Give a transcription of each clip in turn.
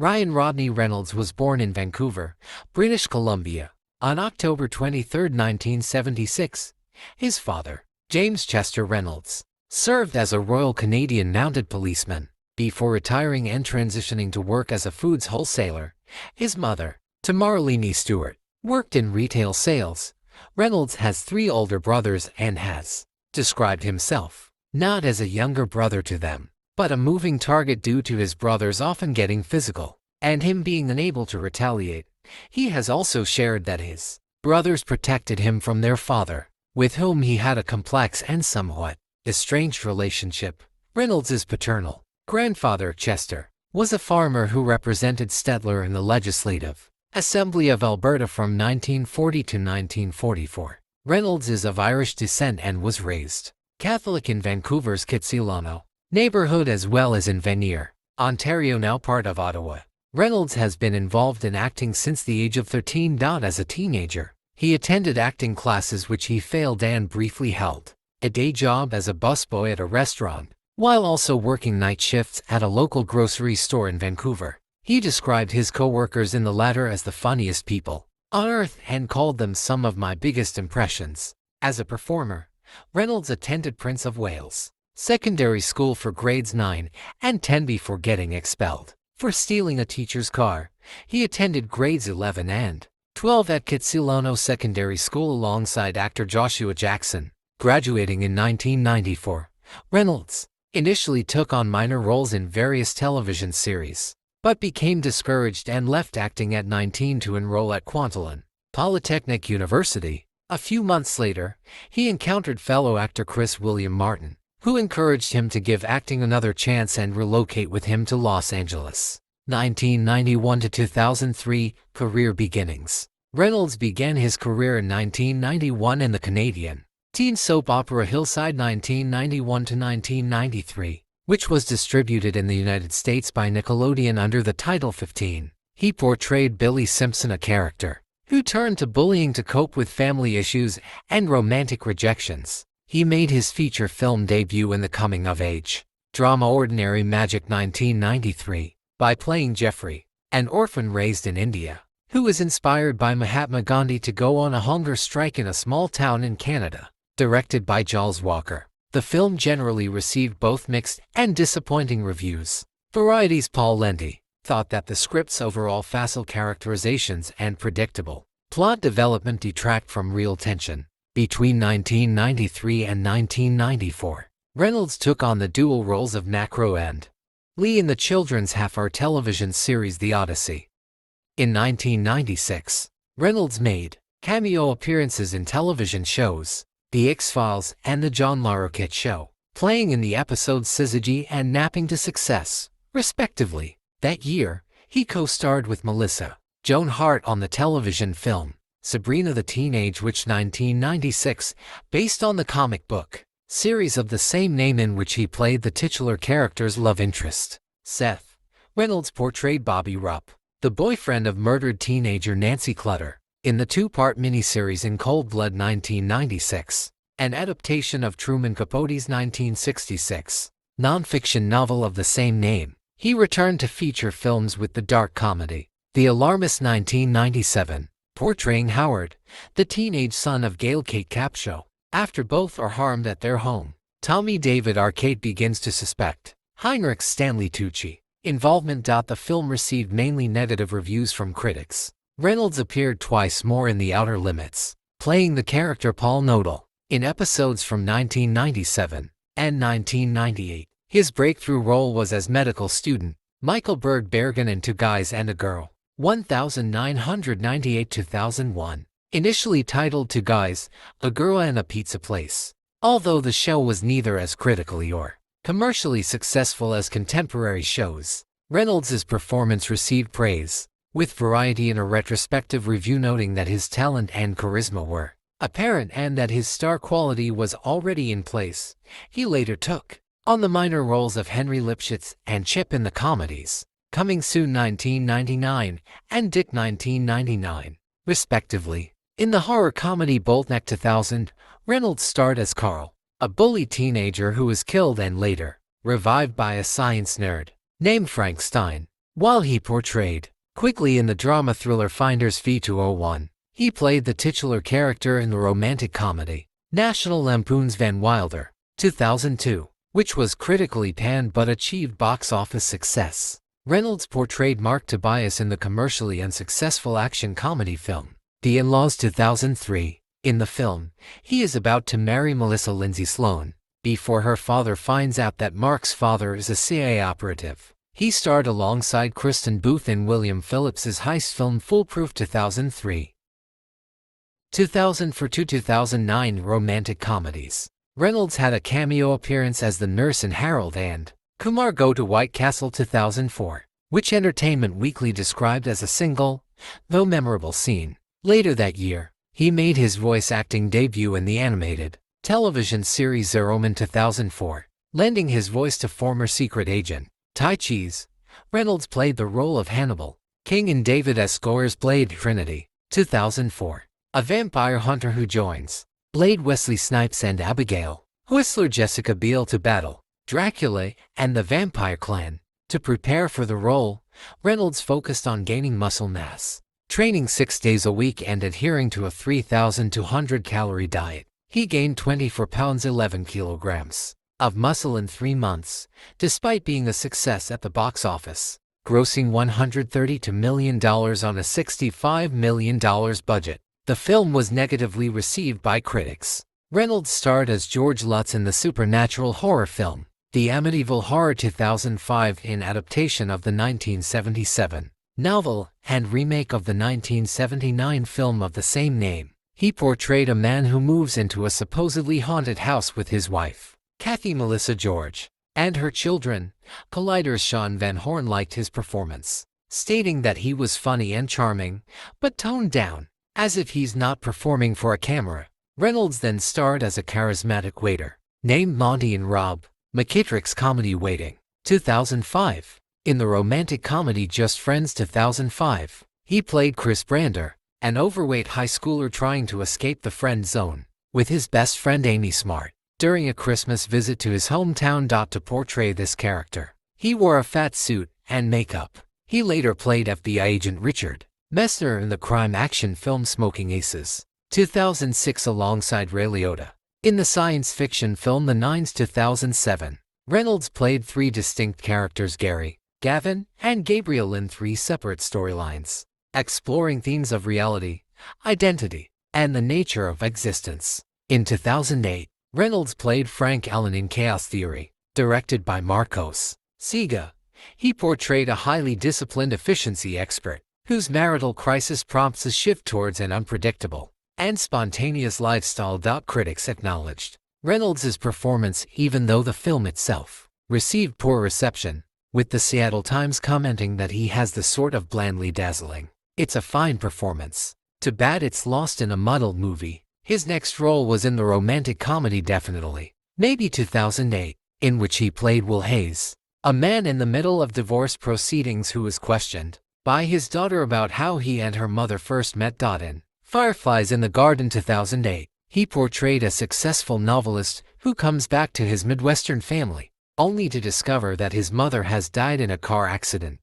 Ryan Rodney Reynolds was born in Vancouver, British Columbia, on October 23, 1976. His father, James Chester Reynolds, served as a Royal Canadian Mounted Policeman before retiring and transitioning to work as a foods wholesaler. His mother, Tamaralini Stewart, worked in retail sales. Reynolds has 3 older brothers and has described himself not as a younger brother to them, but a moving target due to his brothers often getting physical and him being unable to retaliate. He has also shared that his brothers protected him from their father, with whom he had a complex and somewhat estranged relationship. Reynolds' paternal grandfather, Chester, was a farmer who represented Stettler in the Legislative Assembly of Alberta from 1940 to 1944. Reynolds is of Irish descent and was raised Catholic in Vancouver's Kitsilano neighborhood as well as in Vanier, Ontario, now part of Ottawa. Reynolds has been involved in acting since the age of 13. As a teenager, he attended acting classes which he failed and briefly held a day job as a busboy at a restaurant, while also working night shifts at a local grocery store in Vancouver. He described his co-workers in the latter as the funniest people on earth and called them some of my biggest impressions. As a performer, Reynolds attended Prince of Wales Secondary School for grades 9 and 10 before getting expelled for stealing a teacher's car. He attended grades 11 and 12 at Kitsilano Secondary School alongside actor Joshua Jackson. Graduating in 1994, Reynolds initially took on minor roles in various television series, but became discouraged and left acting at 19 to enroll at Kwantlen Polytechnic University. A few months later, he encountered fellow actor Chris William Martin, who encouraged him to give acting another chance and relocate with him to Los Angeles. 1991 to 2003, career beginnings. Reynolds began his career in 1991 in the Canadian teen soap opera Hillside 1991 to 1993, which was distributed in the United States by Nickelodeon under the title 15. He portrayed Billy Simpson, a character who turned to bullying to cope with family issues and romantic rejections. He made his feature film debut in the coming-of-age drama Ordinary Magic 1993 by playing Jeffrey, an orphan raised in India, who was inspired by Mahatma Gandhi to go on a hunger strike in a small town in Canada. Directed by Giles Walker, the film generally received both mixed and disappointing reviews. Variety's Paul Lendy thought that the script's overall facile characterizations and predictable plot development detract from real tension. Between 1993 and 1994, Reynolds took on the dual roles of Nacro and Lee in the children's half-hour television series The Odyssey. In 1996, Reynolds made cameo appearances in television shows The X-Files and The John Larroquette Show, playing in the episodes Syzygy and Napping to Success, respectively. That year, he co-starred with Melissa Joan Hart on the television film Sabrina the Teenage Witch 1996, based on the comic book series of the same name in which he played the titular character's love interest, Seth. Reynolds portrayed Bobby Rupp, the boyfriend of murdered teenager Nancy Clutter, in the 2-part miniseries In Cold Blood 1996, an adaptation of Truman Capote's 1966 nonfiction novel of the same name. He returned to feature films with the dark comedy The Alarmist 1997, portraying Howard, the teenage son of Gail Kate Capshaw. After both are harmed at their home, Tommy David Arcade begins to suspect Heinrich Stanley Tucci involvement. The film received mainly negative reviews from critics. Reynolds appeared twice more in The Outer Limits, playing the character Paul Nodal, in episodes from 1997 and 1998. His breakthrough role was as medical student Michael Berg Bergen in Two Guys and a Girl, 1998-2001. Initially titled Two Guys, a Girl and a Pizza Place. Although the show was neither as critically or commercially successful as contemporary shows, Reynolds' performance received praise, with Variety in a retrospective review noting that his talent and charisma were apparent and that his star quality was already in place. He later took on the minor roles of Henry Lipschitz and Chip in the comedies Coming Soon 1999 and Dick 1999, respectively. In the horror comedy Boltneck 2000, Reynolds starred as Carl, a bully teenager who was killed and later revived by a science nerd named Frank Stein. While he portrayed quickly in the drama thriller Finder's Fee 201, he played the titular character in the romantic comedy National Lampoon's Van Wilder, 2002, which was critically panned but achieved box office success. Reynolds portrayed Mark Tobias in the commercially unsuccessful action comedy film The In-Laws, 2003. In the film, he is about to marry Melissa Lindsay Sloan before her father finds out that Mark's father is a CIA operative. He starred alongside Kristen Booth in William Phillips's heist film Foolproof, 2003. 2009 romantic comedies. Reynolds had a cameo appearance as the nurse in Harold and Kumar Go to White Castle, 2004, which Entertainment Weekly described as a single, though memorable scene. Later that year, he made his voice acting debut in the animated television series Zero in 2004, lending his voice to former secret agent Tai Cheese. Reynolds played the role of Hannibal King in David S. Goyer's Blade Trinity, 2004, a vampire hunter who joins Blade Wesley Snipes and Abigail Whistler Jessica Biel to battle Dracula and the Vampire Clan. To prepare for the role, Reynolds focused on gaining muscle mass, training 6 days a week and adhering to a 3,200-calorie diet. He gained 24 pounds 11 kilograms of muscle in 3 months, despite being a success at the box office, grossing $132 million on a $65 million budget. The film was negatively received by critics. Reynolds starred as George Lutz in the supernatural horror film The Amityville Horror, 2005, in adaptation of the 1977 novel and remake of the 1979 film of the same name. He portrayed a man who moves into a supposedly haunted house with his wife, Kathy Melissa George, and her children. Collider's Sean Van Horn liked his performance, stating that he was funny and charming, but toned down, as if he's not performing for a camera. Reynolds then starred as a charismatic waiter named Monty in Rob McKittrick's comedy Waiting, 2005. In the romantic comedy Just Friends, 2005, he played Chris Brander, an overweight high schooler trying to escape the friend zone with his best friend Amy Smart during a Christmas visit to his hometown. To portray this character, he wore a fat suit and makeup. He later played FBI agent Richard Messner in the crime action film Smoking Aces, 2006, alongside Ray Liotta. In the science fiction film The Nines, 2007, Reynolds played 3 distinct characters, Gary, Gavin, and Gabriel, in 3 separate storylines, exploring themes of reality, identity, and the nature of existence. In 2008, Reynolds played Frank Allen in Chaos Theory, directed by Marcos Siga. He portrayed a highly disciplined efficiency expert whose marital crisis prompts a shift towards an unpredictable and spontaneous lifestyle. Critics acknowledged Reynolds' performance even though the film itself received poor reception, with the Seattle Times commenting that he has the sort of blandly dazzling "it's a fine performance" to bad "it's lost in a muddled movie." His next role was in the romantic comedy Definitely Maybe, 2008, in which he played Will Hayes, a man in the middle of divorce proceedings who is questioned by his daughter about how he and her mother first met. In Fireflies in the Garden, 2008, he portrayed a successful novelist who comes back to his Midwestern family, only to discover that his mother has died in a car accident.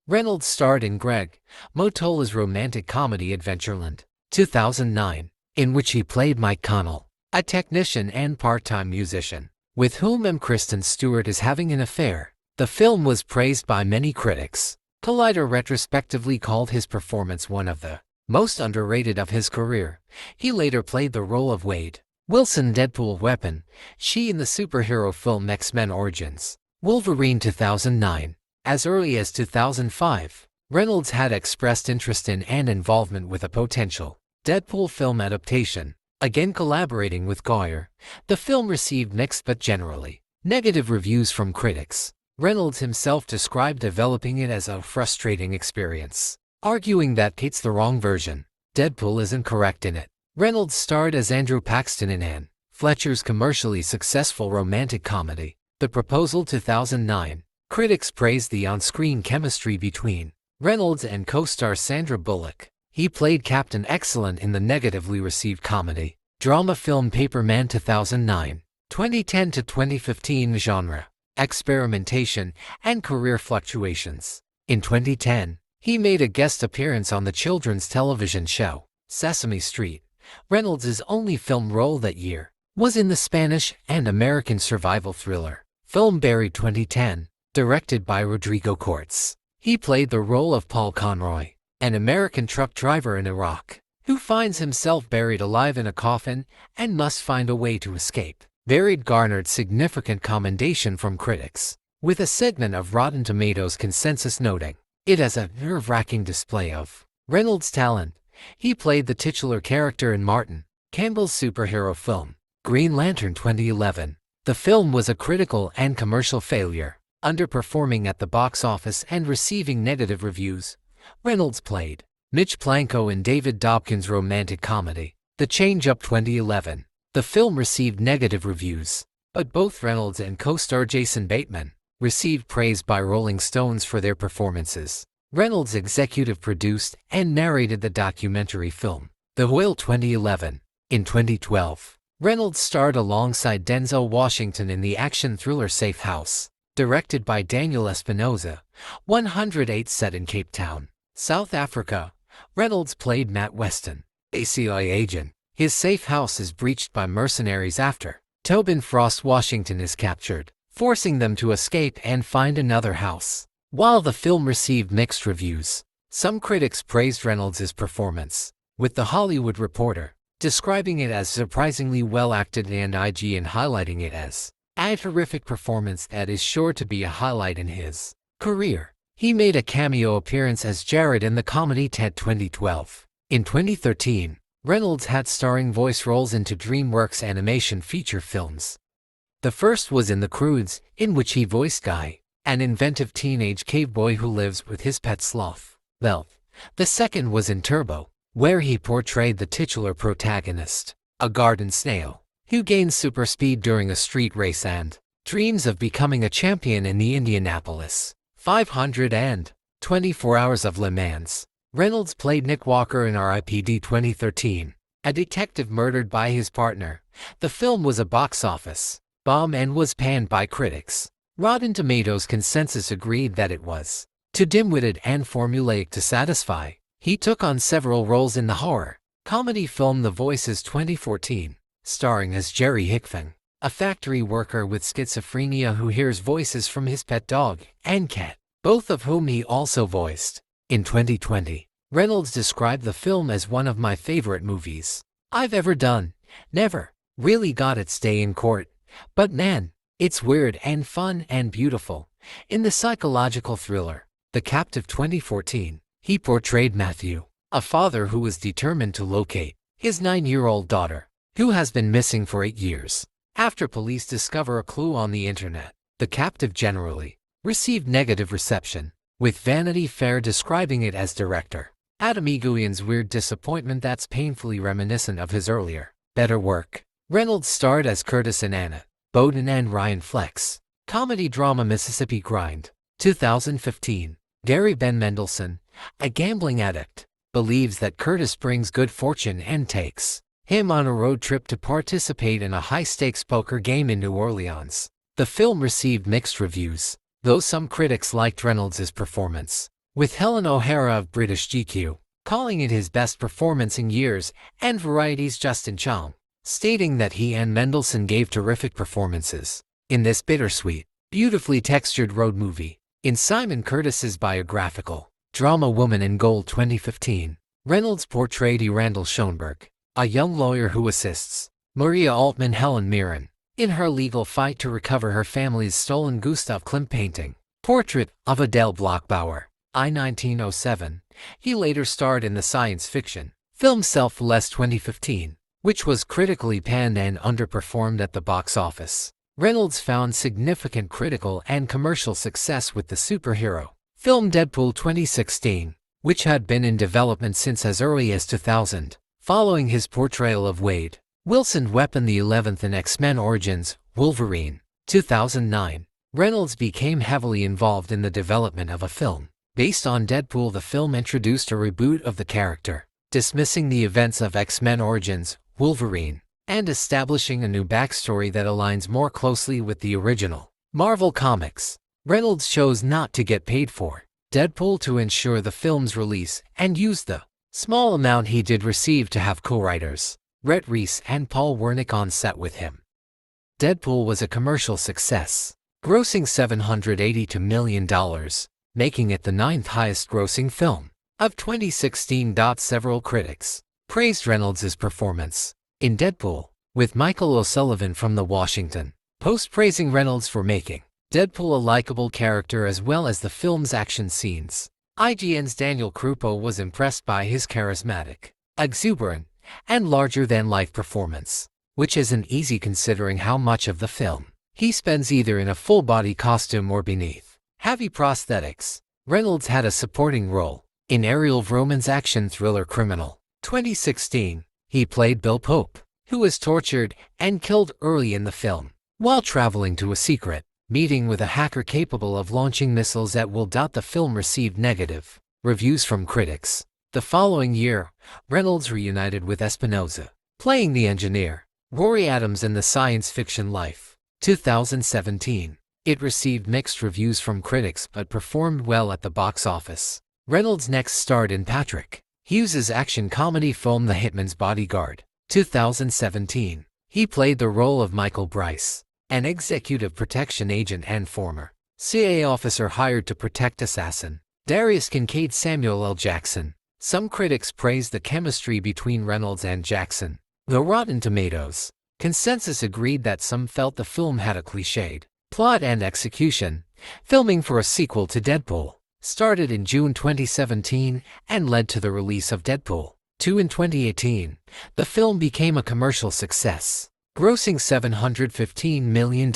Reynolds starred in Greg Motola's romantic comedy Adventureland, 2009, in which he played Mike Connell, a technician and part-time musician, with whom Kristen Stewart is having an affair. The film was praised by many critics. Collider retrospectively called his performance one of the most underrated of his career. He later played the role of Wade Wilson Deadpool Weapon She in the superhero film X-Men Origins Wolverine, 2009. As early as 2005, Reynolds had expressed interest in and involvement with a potential Deadpool film adaptation, again collaborating with Goyer. The film received mixed but generally negative reviews from critics. Reynolds himself described developing it as a frustrating experience, arguing that it's the wrong version. Deadpool isn't correct in it. Reynolds starred as Andrew Paxton in Anne Fletcher's commercially successful romantic comedy, The Proposal, 2009. Critics praised the on-screen chemistry between Reynolds and co-star Sandra Bullock. He played Captain Excellent in the negatively received comedy drama film Paperman, 2009. 2010 to 2015 genre. experimentation, and career fluctuations. In 2010, he made a guest appearance on the children's television show, Sesame Street. Reynolds' only film role that year was in the Spanish and American survival thriller film Buried 2010, directed by Rodrigo Cortés. He played the role of Paul Conroy, an American truck driver in Iraq, who finds himself buried alive in a coffin and must find a way to escape. Buried garnered significant commendation from critics, with a segment of Rotten Tomatoes consensus noting it as a nerve-wracking display of Reynolds' talent. He played the titular character in Martin Campbell's superhero film, Green Lantern 2011. The film was a critical and commercial failure, underperforming at the box office and receiving negative reviews. Reynolds played Mitch Planko in David Dobkin's romantic comedy, The Change-Up 2011. The film received negative reviews, but both Reynolds and co-star Jason Bateman received praise by Rolling Stones for their performances. Reynolds executive produced and narrated the documentary film, The Whale 2011. In 2012, Reynolds starred alongside Denzel Washington in the action thriller Safe House, directed by Daniel Espinosa, 108 set in Cape Town, South Africa. Reynolds played Matt Weston, a CIA agent. His safe house is breached by mercenaries after Tobin Frost Washington is captured, forcing them to escape and find another house. While the film received mixed reviews, some critics praised Reynolds' performance, with The Hollywood Reporter describing it as surprisingly well acted and IGN highlighting it as a terrific performance that is sure to be a highlight in his career. He made a cameo appearance as Jared in the comedy Ted 2012. In 2013, Reynolds had starring voice roles in two DreamWorks animation feature films. The first was in The Croods, in which he voiced Guy, an inventive teenage cave boy who lives with his pet sloth, Belle. The second was in Turbo, where he portrayed the titular protagonist, a garden snail, who gains super speed during a street race and dreams of becoming a champion in the Indianapolis 500 and 24 Hours of Le Mans. Reynolds played Nick Walker in R.I.P.D. 2013, a detective murdered by his partner. The film was a box office bomb and was panned by critics. Rotten Tomatoes consensus agreed that it was too dim-witted and formulaic to satisfy. He took on several roles in the horror comedy film The Voices 2014, starring as Jerry Hickfing, a factory worker with schizophrenia who hears voices from his pet dog and cat, both of whom he also voiced. In 2020, Reynolds described the film as one of my favorite movies I've ever done. Never really got its day in court, but man, it's weird and fun and beautiful. In the psychological thriller, The Captive 2014, he portrayed Matthew, a father who was determined to locate his 9-year-old daughter, who has been missing for 8 years. After police discover a clue on the internet, The Captive generally received negative reception, with Vanity Fair describing it as director Adam Egoyan's weird disappointment that's painfully reminiscent of his earlier, better work. Reynolds starred as Curtis in Anna Bowden and Ryan Fleck's comedy drama Mississippi Grind, 2015. Gary Ben Mendelsohn, a gambling addict, believes that Curtis brings good fortune and takes him on a road trip to participate in a high-stakes poker game in New Orleans. The film received mixed reviews, though some critics liked Reynolds' performance, with Helen O'Hara of British GQ calling it his best performance in years, and Variety's Justin Chong stating that he and Mendelsohn gave terrific performances in this bittersweet, beautifully textured road movie. In Simon Curtis's biographical drama Woman in Gold 2015, Reynolds portrayed E. Randall Schoenberg, a young lawyer who assists Maria Altman Helen Mirren in her legal fight to recover her family's stolen Gustav Klimt painting, Portrait of Adele Bloch-Bauer, I 1907. He later starred in the science fiction film Selfless 2015, which was critically panned and underperformed at the box office. Reynolds found significant critical and commercial success with the superhero film Deadpool 2016, which had been in development since as early as 2000. Following his portrayal of Wade Wilson Weapon the 11th in X-Men Origins, Wolverine, 2009, Reynolds became heavily involved in the development of a film based on Deadpool. The film introduced a reboot of the character, dismissing the events of X-Men Origins, Wolverine, and establishing a new backstory that aligns more closely with the original. Marvel Comics. Reynolds chose not to get paid for Deadpool to ensure the film's release and used the small amount he did receive to have co-writers Rhett Reese and Paul Wernick on set with him. Deadpool was a commercial success, grossing $782 million, making it the 9th highest-grossing film of 2016. Several critics praised Reynolds' performance in Deadpool, with Michael O'Sullivan from The Washington Post praising Reynolds for making Deadpool a likable character as well as the film's action scenes. IGN's Daniel Krupa was impressed by his charismatic, exuberant, and larger-than-life performance, which isn't easy considering how much of the film he spends either in a full-body costume or beneath heavy prosthetics. Reynolds had a supporting role in Ariel Vroman's action thriller Criminal 2016. He played Bill Pope, who was tortured and killed early in the film while traveling to a secret meeting with a hacker capable of launching missiles at will. The film received negative reviews from critics. The following year, Reynolds reunited with Espinosa, playing the engineer Rory Adams in the science fiction Life 2017. It received mixed reviews from critics but performed well at the box office. Reynolds next starred in Patrick Hughes' action comedy film The Hitman's Bodyguard 2017. He played the role of Michael Bryce, an executive protection agent and former CIA officer hired to protect assassin Darius Kincaid. Samuel L. Jackson. Some critics praised the chemistry between Reynolds and Jackson, though Rotten Tomatoes consensus agreed that some felt the film had a cliched plot and execution. Filming for a sequel to Deadpool started in June 2017 and led to the release of Deadpool 2 in 2018. The film became a commercial success, grossing $715 million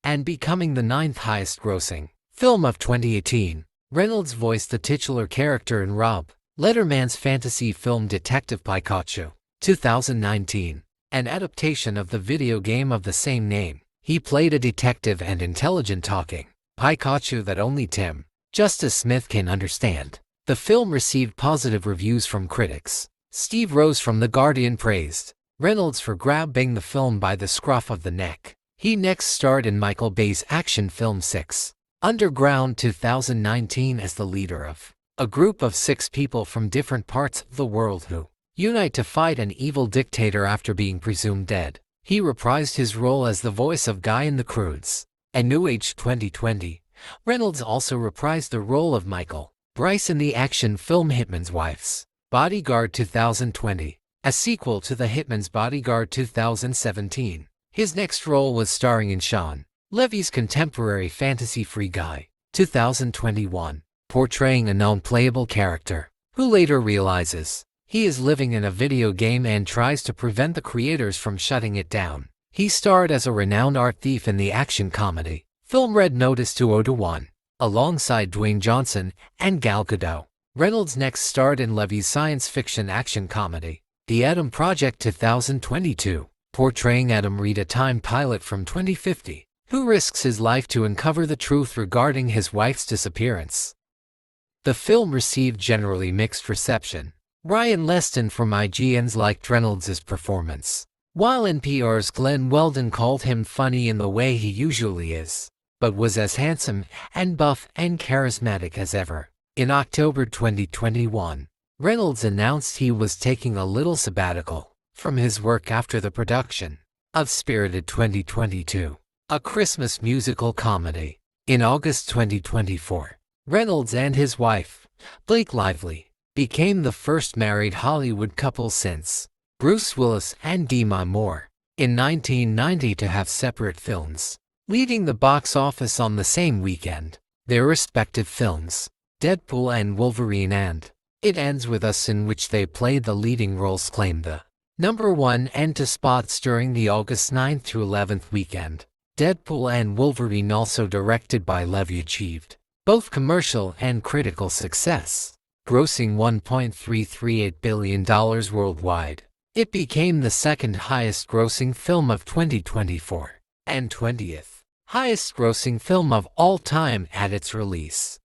and becoming the 9th highest-grossing film of 2018. Reynolds voiced the titular character in Rob Letterman's fantasy film Detective Pikachu 2019, an adaptation of the video game of the same name. He played a detective and intelligent talking Pikachu that only Tim Justice Smith can understand. The film received positive reviews from critics. Steve Rose from The Guardian praised Reynolds for grabbing the film by the scruff of the neck. He next starred in Michael Bay's action film 6 Underground 2019 as the leader of a group of 6 people from different parts of the world who unite to fight an evil dictator after being presumed dead. He reprised his role as the voice of Guy in The Croods and New Age 2020. Reynolds also reprised the role of Michael Bryce in the action film Hitman's Wife's Bodyguard 2020, a sequel to The Hitman's Bodyguard 2017. His next role was starring in Sean Levy's contemporary fantasy Free Guy 2021, portraying a non-playable character who later realizes he is living in a video game and tries to prevent the creators from shutting it down. He starred as a renowned art thief in the action comedy film Red Notice 201, alongside Dwayne Johnson and Gal Gadot. Reynolds next starred in Levy's science fiction action comedy The Adam Project 2022, portraying Adam Reed, a time pilot from 2050, who risks his life to uncover the truth regarding his wife's disappearance. The film received generally mixed reception. Ryan Leston from IGN's liked Reynolds' performance, while NPR's Glenn Weldon called him funny in the way he usually is, but was as handsome and buff and charismatic as ever. In October 2021, Reynolds announced he was taking a little sabbatical from his work after the production of Spirited 2022, a Christmas musical comedy. In August 2024, Reynolds and his wife, Blake Lively, became the first married Hollywood couple since Bruce Willis and Demi Moore in 1990 to have separate films leading the box office on the same weekend. Their respective films, Deadpool and Wolverine and It Ends With Us, in which they played the leading roles, claimed the #1 and 2 spots during the August 9th to 11th weekend. Deadpool and Wolverine, also directed by Levy, achieved both commercial and critical success, grossing $1.338 billion worldwide. It became the 2nd highest-grossing film of 2024 and 20th highest-grossing film of all time at its release.